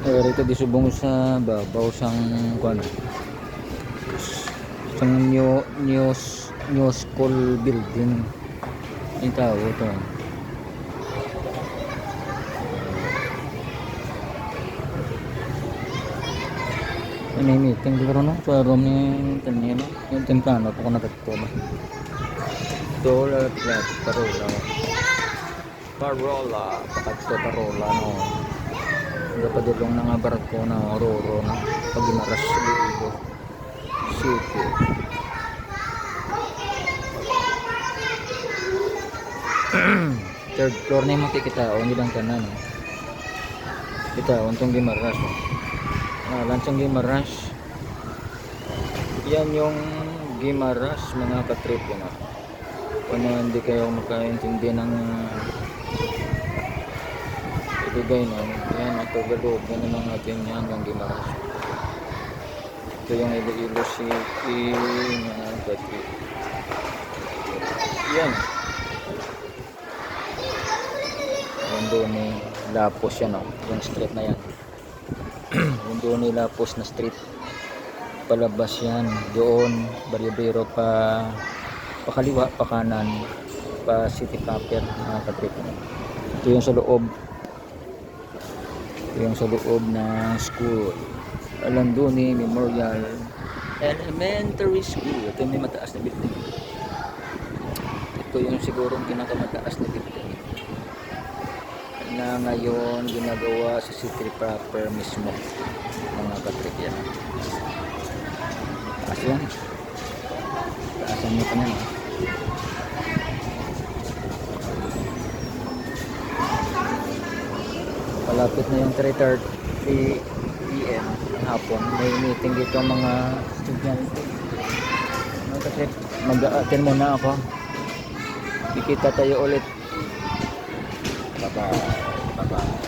Rito di subong sa babaw sang kuan. Sang new school building. Yung tao to. May meeting siguro no sa room ni kanino. Yung templano ko nakatulog. Dollar flat parola pakadto parola no. Dapat dilong na nga barko na Ororo na Pagimaras Iloilo City. Third floor na yung makikita o nilang kanan no? Kita untong Gimaras no? Lansang Gimaras yan yung Gimaras mga katrip yun no? Kung hindi kayo makaintindi ng ibigay no? Yan ito galog yan naman natin yan yung Gimaras. Ito yung Iloilo City mga katrip yan. Doon ni Lapos yan o, yung street na yan. Doon ni Lapos na street. Palabas yan, doon, Balyobero pa kaliwa, pa kanan, pa City Copper, mga katrip. Ito yung sa loob. Ito yung sa loob ng school. Alanduni Memorial Elementary School. Ito yung may mataas na building. Ito yung sigurong pinakamataas na building na ngayon ginagawa sa city proper mismo mga katrip yan. Taas yan. Taasan nyo pa yan. Palapit na yung 3:30 PM ng hapon. May meeting dito ang mga estudyante. Mga katrip, mag-a-attend muna ako. Kikita tayo ulit. Bye-bye.